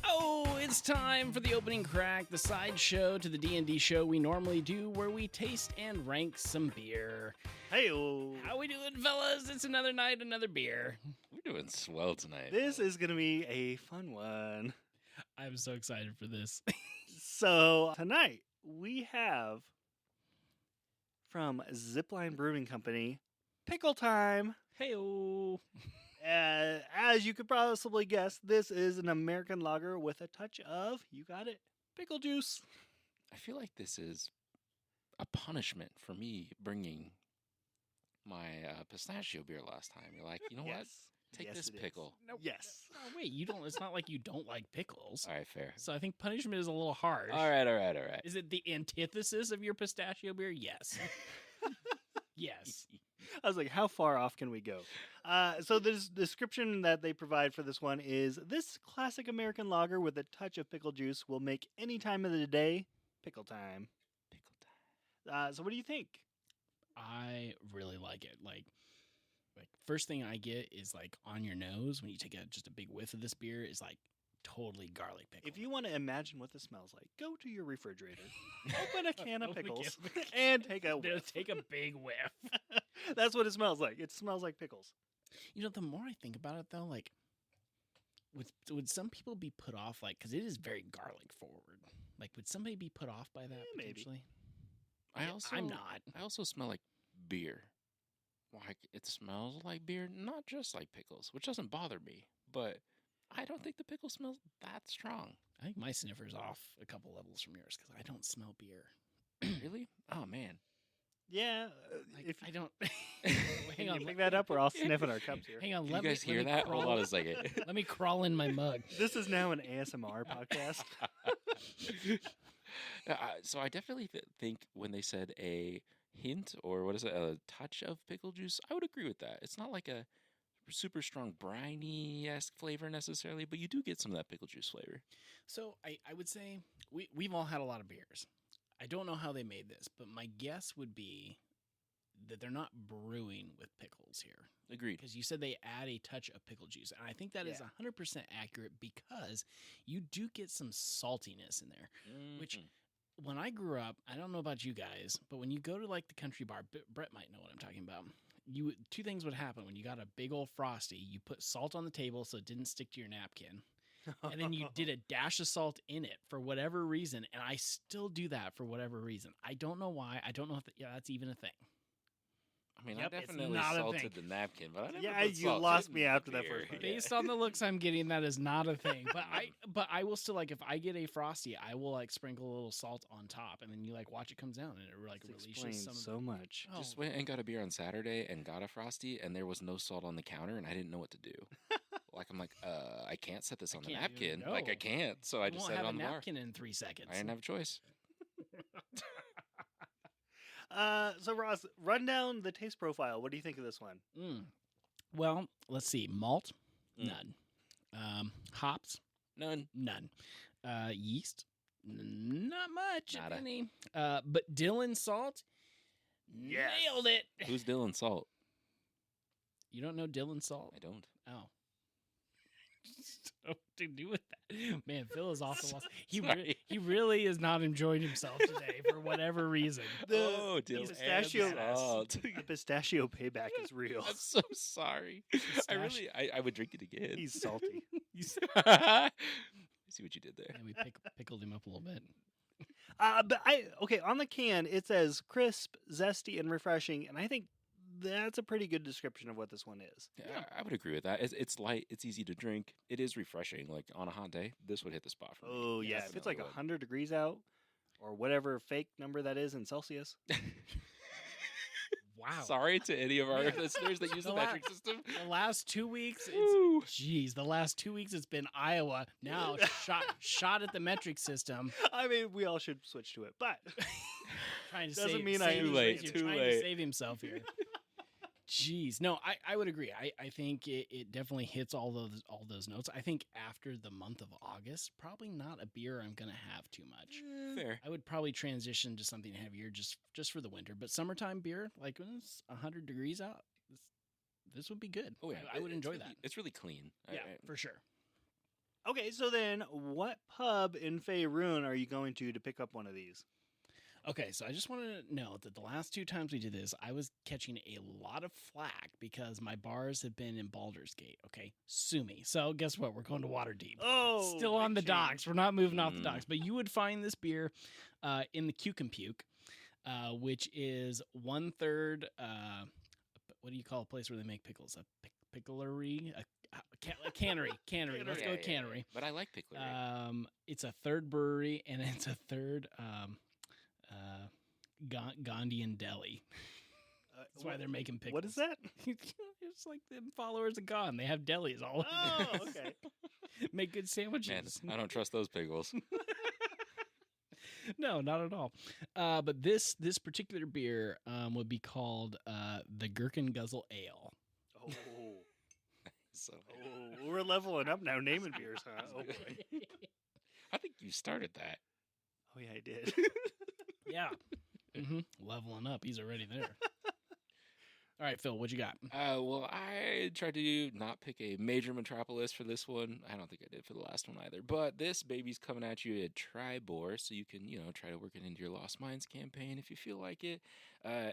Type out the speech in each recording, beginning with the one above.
Oh, it's time for the opening crack, the side show to the D&D show we normally do where we taste and rank some beer. Hey-o. How we doing, fellas? It's another night, another beer. We're doing swell tonight. This is going to be a fun one. I'm so excited for this. So, tonight we have from Zipline Brewing Company, Pickle Time. Hey-o. As you could possibly guess, this is an American lager with a touch of, you got it, pickle juice. I feel like this is a punishment for me bringing my pistachio beer last time. You're like, you know what? Take Yes, this it is. pickle. No, Yes. no, wait, you don't. It's not like you don't like pickles. All right, fair. So I think punishment is a little harsh. All right. Is it the antithesis of your pistachio beer? Yes. Yes. I was like, how far off can we go? So the description that they provide for this one is, this classic American lager with a touch of pickle juice will make any time of the day pickle time. Pickle time. So what do you think? I really like it. Like first thing I get is like on your nose when you take just a big whiff of this beer is like totally garlic pickle. If you want to imagine what this smells like, go to your refrigerator, open a can of Open a can pickles, of pickles. and take a whiff. Take a big whiff. That's what it smells like. It smells like pickles. You know, the more I think about it, though, like, would some people be put off, like, because it is very garlic forward. Like, would somebody be put off by that Maybe. potentially? I'm not. I also smell like beer. Like, it smells like beer, not just like pickles, which doesn't bother me. But I don't think the pickle smells that strong. I think my sniffer's off a couple levels from yours because I don't smell beer. Really? Oh, man. Yeah. Like, I don't. Can Hang you on. pick that up? We're all sniffing our cups here. Hang on. Can Let you guys me, hear let me that? Crawl, Hold on a second. Let me crawl in my mug. This is now an ASMR podcast. So I definitely think when they said a hint or what is it, a touch of pickle juice, I would agree with that. It's not like a super strong briny-esque flavor necessarily, but you do get some of that pickle juice flavor. So I would say we've all had a lot of beers. I don't know how they made this, but my guess would be that they're not brewing with pickles here. Agreed. Because you said they add a touch of pickle juice. And I think that is 100% accurate because you do get some saltiness in there, which when I grew up, I don't know about you guys, but when you go to like the country bar, Brett might know what I'm talking about. Two things would happen when you got a big old Frosty. You put salt on the table so it didn't stick to your napkin. And then you did a dash of salt in it for whatever reason. And I still do that for whatever reason. I don't know why. I don't know if that's even a thing. I mean, Yep, I it's definitely not a salted thing. the napkin, but I never Yeah, put you salt lost in me the after that beer. first part. Based on the looks I'm getting, that is not a thing. But I will still, like, if I get a Frosty, I will like sprinkle a little salt on top, and then you like watch it comes down, and it like This releases explains some. so much. Oh. Just went and got a beer on Saturday and got a Frosty, and there was no salt on the counter, and I didn't know what to do. I'm like, I can't set this on the can't napkin. even Like, I know. can't. So I You just won't set it have on a the bar. napkin in 3 seconds. I didn't have a choice. So Ross, run down the taste profile. What do you think of this one? Well, let's see. Malt, Mm. none. Hops, None. none. Yeast, not much, if Nada. any. But Dylan salt, Yes. nailed it. Who's Dylan Salt? You don't know Dylan salt? I don't. Oh. What to do with that? Man, Phil is off the wall. Sorry. He really is not enjoying himself today for whatever reason. Oh, the Dylan pistachio- Salt. The pistachio payback is real. I'm so sorry. I would drink it again. He's salty. I see what you did there. And we pickled him up a little bit. But on the can it says crisp, zesty, and refreshing, and I think that's a pretty good description of what this one is. Yeah, I would agree with that. It's light. It's easy to drink. It is refreshing. Like on a hot day, this would hit the spot for me. Oh yeah, if it's like Definitely would. 100 degrees out, or whatever fake number that is in Celsius. Wow. Sorry to any of our Yeah. listeners that use the The metric system. The last 2 weeks, Woo. the last 2 weeks it's been Iowa. Now shot at the metric system. I mean, we all should switch to it, but Trying to Doesn't save, mean save I- Too late, You're too trying late. to save himself here. Jeez, no, I would agree. I think it definitely hits all those notes. I think after the month of August, probably not a beer I'm gonna have too much. Fair. I would probably transition to something heavier just for the winter. But summertime beer, like when it's 100 degrees out, this would be good. Oh yeah, I would enjoy that. It's really clean. Yeah, for sure. Okay, so then what pub in Faerun are you going to pick up one of these? Okay, so I just want to note that the last 2 times we did this, I was catching a lot of flack because my bars have been in Baldur's Gate. Okay, sue me. So guess what? We're going to Waterdeep. Oh, Still on the big docks. change. We're not moving off the docks. But you would find this beer in the Cuke, which is 1/3. What do you call a place where they make pickles? A picklery? A cannery. Cannery. Let's go with cannery. But I like picklery. It's a third brewery, and it's a third Gandhian deli. That's why they're making pickles. What is that? It's like the followers of God. They have delis all over. Oh, okay. Make good sandwiches. Man, I don't trust those pickles. No, not at all. But this particular beer would be called the Gherkin Guzzle Ale. Oh. So We're leveling up now, naming beers, huh? Oh, boy. I think you started that. Oh, yeah, I did. Yeah. Leveling up. He's already there. All right, Phil, what you got? Well, I tried to not pick a major metropolis for this one. I don't think I did for the last one either. But this baby's coming at you at Tribor, so you can, try to work it into your Lost Mines campaign if you feel like it.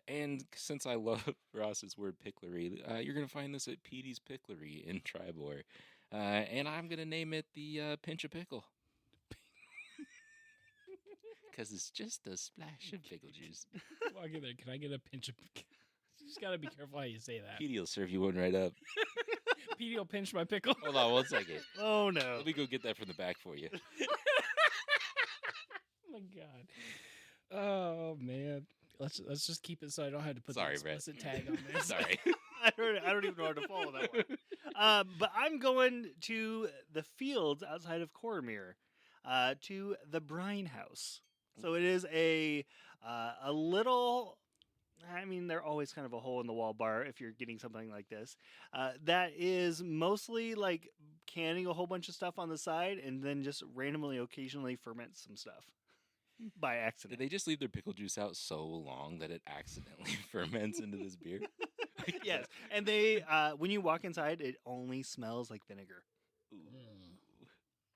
And since I love Ross's word picklery, you're going to find this at Petey's Picklery in Tribor. And I'm going to name it the Pinch of Pickle. Because it's just a splash of pickle juice. Walk in there. Can I get a pinch of... You just got to be careful how you say that. Petey will serve you one right up. Petey will pinch my pickle. Hold on 1 second. Oh, no. Let me go get that from the back for you. Oh, my God. Oh, man. Let's just keep it so I don't have to put the explicit tag on there. Sorry. I don't even know how to follow that one. But I'm going to the fields outside of Coromir, to the Brine House. So it is a little... I mean, they're always kind of a hole-in-the-wall bar if you're getting something like this. That is mostly like canning a whole bunch of stuff on the side and then just randomly, occasionally ferment some stuff by accident. Did they just leave their pickle juice out so long that it accidentally ferments into this beer? Yes, and they when you walk inside, it only smells like vinegar. Ooh.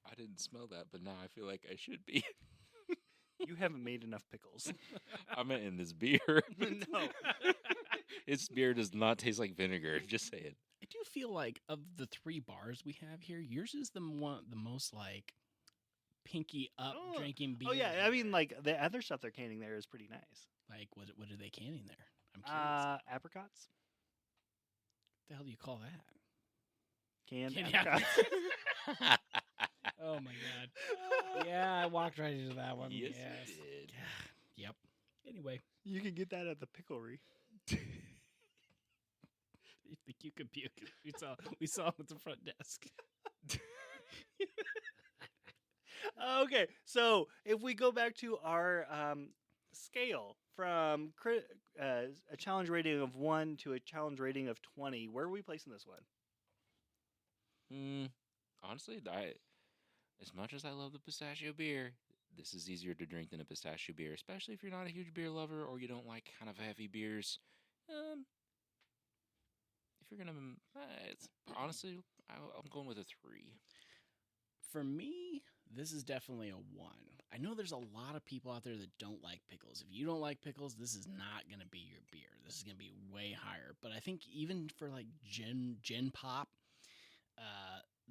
I didn't smell that, but now I feel like I should be. You haven't made enough pickles. I meant in this beer. No. This beer does not taste like vinegar. Just saying. I do feel like of the 3 bars we have here, yours is the most like pinky up drinking beer. Oh yeah, I mean like the other stuff they're canning there is pretty nice. Like what are they canning there? I'm curious. Apricots. What the hell do you call that? Canned Canned apricots. Oh my God. Yeah, I walked right into that one. Yes, Yes. you did. Yep. Anyway, You can get that at the picklery. the Cuke. We saw him at the front desk. Okay, so if we go back to our scale from a challenge rating of 1 to a challenge rating of 20, where are we placing this one? Honestly, as much as I love the pistachio beer, this is easier to drink than a pistachio beer, especially if you're not a huge beer lover or you don't like kind of heavy beers. If you're gonna, honestly, I'm going with a 3. For me, this is definitely a 1. I know there's a lot of people out there that don't like pickles. If you don't like pickles, this is not going to be your beer. This is going to be way higher. But I think even for like Gen Pop,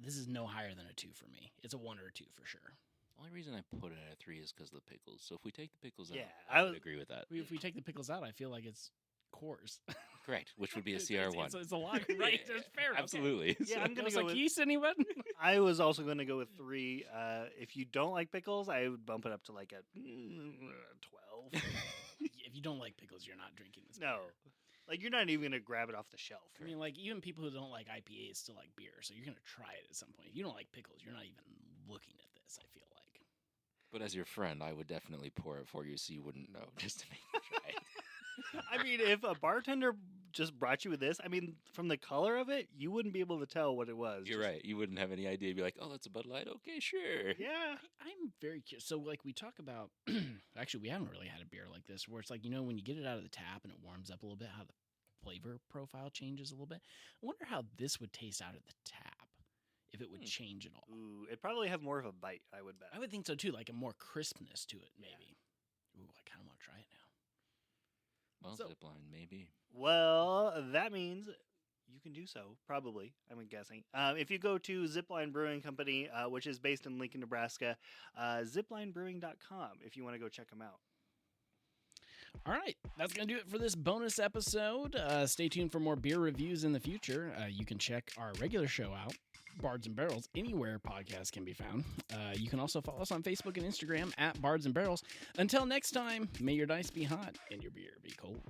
this is no higher than a 2 for me. It's a 1 or a 2 for sure. The only reason I put it at a 3 is because of the pickles. So if we take the pickles out, Yeah, I would agree with that. If we take the pickles out, I feel like it's Coors. Correct, which would be a It's- CR1. It's a lot, right? That's fair. Okay. Absolutely. Yeah, I'm gonna Feels go like with. yeast, anyone? I was also going to go with 3. If you don't like pickles, I would bump it up to like a 12. If you don't like pickles, you're not drinking this. No, like you're not even going to grab it off the shelf. I mean, like, even people who don't like IPAs still like beer, so you're going to try it at some point. If you don't like pickles, you're not even looking at this, I feel like. But as your friend, I would definitely pour it for you so you wouldn't know, just to make you try it. I mean, if a bartender just brought you with this, I mean, from the color of it, you wouldn't be able to tell what it was. You're right. You wouldn't have any idea. You'd be like, oh, that's a Bud Light. Okay, sure. Yeah. I'm very curious. So, like, we talk about, actually, we haven't really had a beer like this where it's like, when you get it out of the tap and it warms up a little bit, how the flavor profile changes a little bit. I wonder how this would taste out of the tap, if it would change at all. Ooh, it'd probably have more of a bite, I would bet. I would think so, too, like a more crispness to it, maybe. Yeah. Ooh, I kind of want to try it now. Well, Zipline, maybe. Well, that means you can do so, probably, I'm guessing. If you go to Zipline Brewing Company, which is based in Lincoln, Nebraska, ziplinebrewing.com if you want to go check them out. All right, that's going to do it for this bonus episode. Stay tuned for more beer reviews in the future. You can check our regular show out, Bards and Barrels, anywhere podcasts can be found. You can also follow us on Facebook and Instagram at Bards and Barrels. Until next time, may your dice be hot and your beer be cold.